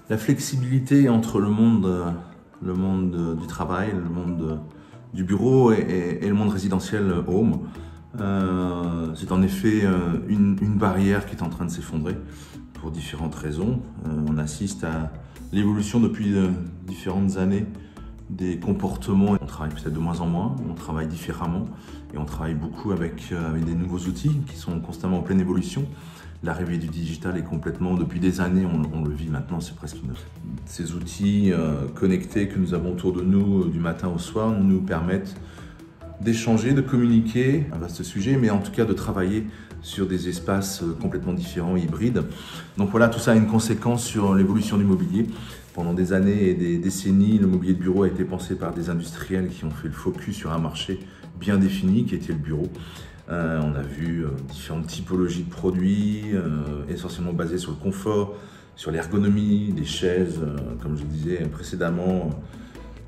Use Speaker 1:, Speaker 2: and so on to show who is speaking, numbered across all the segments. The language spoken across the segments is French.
Speaker 1: La flexibilité entre le monde du travail, le monde du bureau et le monde résidentiel home, c'est en effet une barrière qui est en train de s'effondrer pour différentes raisons. On assiste à l'évolution depuis différentes années des comportements. On travaille peut-être de moins en moins, on travaille différemment et on travaille beaucoup avec des nouveaux outils qui sont constamment en pleine évolution. L'arrivée du digital est complètement, depuis des années, on le vit maintenant, c'est presque Ces outils connectés que nous avons autour de nous du matin au soir nous permettent d'échanger, de communiquer, un vaste sujet, mais en tout cas de travailler sur des espaces complètement différents, hybrides. Donc voilà, tout ça a une conséquence sur l'évolution du mobilier. Pendant des années et des décennies, le mobilier de bureau a été pensé par des industriels qui ont fait le focus sur un marché bien défini, qui était le bureau. On a vu différentes typologies de produits, essentiellement basées sur le confort, sur l'ergonomie, des chaises, comme je disais précédemment,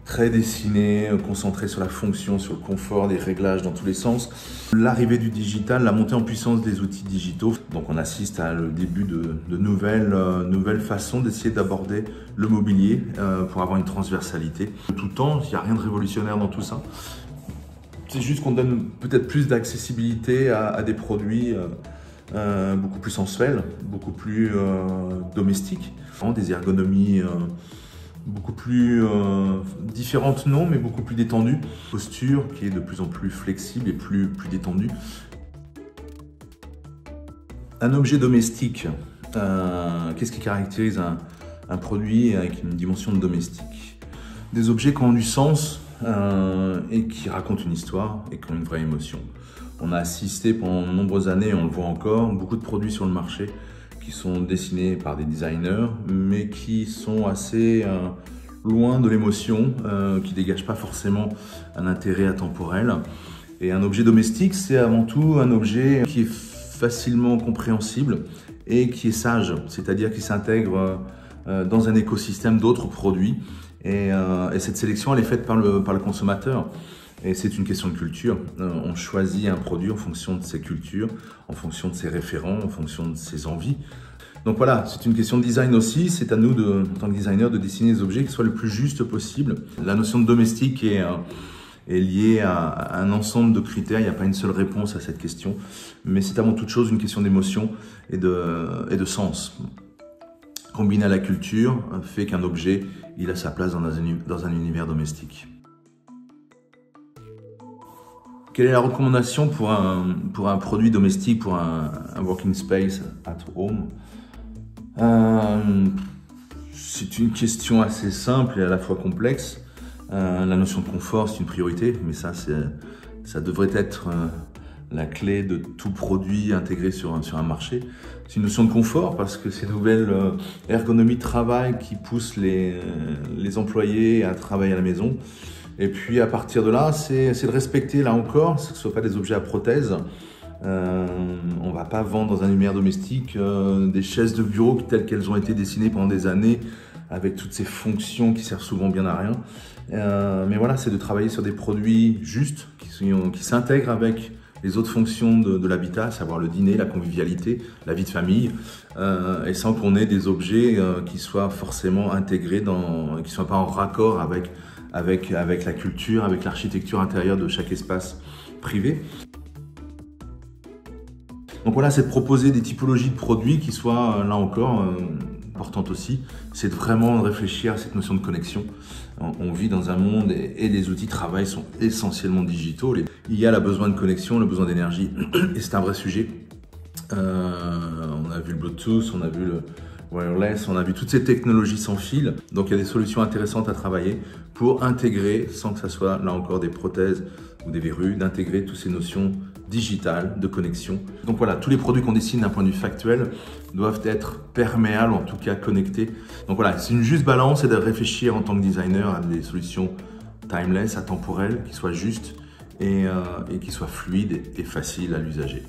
Speaker 1: très dessinées, concentrées sur la fonction, sur le confort, des réglages dans tous les sens. L'arrivée du digital, la montée en puissance des outils digitaux. Donc on assiste à le début de nouvelles façons d'essayer d'aborder le mobilier pour avoir une transversalité. Tout le temps, il n'y a rien de révolutionnaire dans tout ça. C'est juste qu'on donne peut-être plus d'accessibilité à des produits beaucoup plus sensuels, beaucoup plus domestiques, des ergonomies beaucoup plus différentes, non, mais beaucoup plus détendues. Posture qui est de plus en plus flexible et plus détendue. Un objet domestique, qu'est-ce qui caractérise un produit avec une dimension de domestique? Des objets qui ont du sens, et qui racontent une histoire et qui ont une vraie émotion. On a assisté pendant de nombreuses années, on le voit encore, beaucoup de produits sur le marché qui sont dessinés par des designers, mais qui sont assez loin de l'émotion, qui ne dégagent pas forcément un intérêt atemporel. Et un objet domestique, c'est avant tout un objet qui est facilement compréhensible et qui est sage, c'est-à-dire qui s'intègre dans un écosystème d'autres produits. Et cette sélection, elle est faite par le consommateur. Et c'est une question de culture. On choisit un produit en fonction de ses cultures, en fonction de ses référents, en fonction de ses envies. Donc voilà, c'est une question de design aussi. C'est à nous, en tant que designer, de dessiner des objets qui soient le plus juste possible. La notion de domestique est liée à un ensemble de critères. Il n'y a pas une seule réponse à cette question. Mais c'est avant toute chose une question d'émotion et de sens. Combiné à la culture, fait qu'un objet, il a sa place dans un univers domestique. Quelle est la recommandation pour un produit domestique, pour un working space at home? C'est une question assez simple et à la fois complexe. La notion de confort, c'est une priorité, mais ça devrait être la clé de tout produit intégré sur un marché. C'est une notion de confort parce que ces nouvelles ergonomies de travail qui poussent les employés à travailler à la maison. Et puis à partir de là, c'est de respecter là encore, que ce ne soit pas des objets à prothèse. On ne va pas vendre dans un univers domestique des chaises de bureau telles qu'elles ont été dessinées pendant des années avec toutes ces fonctions qui servent souvent bien à rien. Mais voilà, c'est de travailler sur des produits justes qui s'intègrent avec les autres fonctions de l'habitat, à savoir le dîner, la convivialité, la vie de famille, et sans qu'on ait des objets qui soient forcément intégrés, qui ne soient pas en raccord avec la culture, avec l'architecture intérieure de chaque espace privé. Donc voilà, c'est de proposer des typologies de produits qui soient, là encore, importantes aussi. C'est vraiment de réfléchir à cette notion de connexion. On vit dans un monde et les outils de travail sont essentiellement digitaux. Il y a le besoin de connexion, le besoin d'énergie, et c'est un vrai sujet. On a vu le Bluetooth, on a vu le wireless, on a vu toutes ces technologies sans fil. Donc il y a des solutions intéressantes à travailler pour intégrer, sans que ça soit là encore des prothèses ou des verrues, d'intégrer toutes ces notions digitales de connexion. Donc voilà, tous les produits qu'on dessine d'un point de vue factuel doivent être perméables, en tout cas connectés. Donc voilà, c'est une juste balance et de réfléchir en tant que designer à des solutions timeless, atemporelles, qui soient justes et qui soient fluides et faciles à l'usager.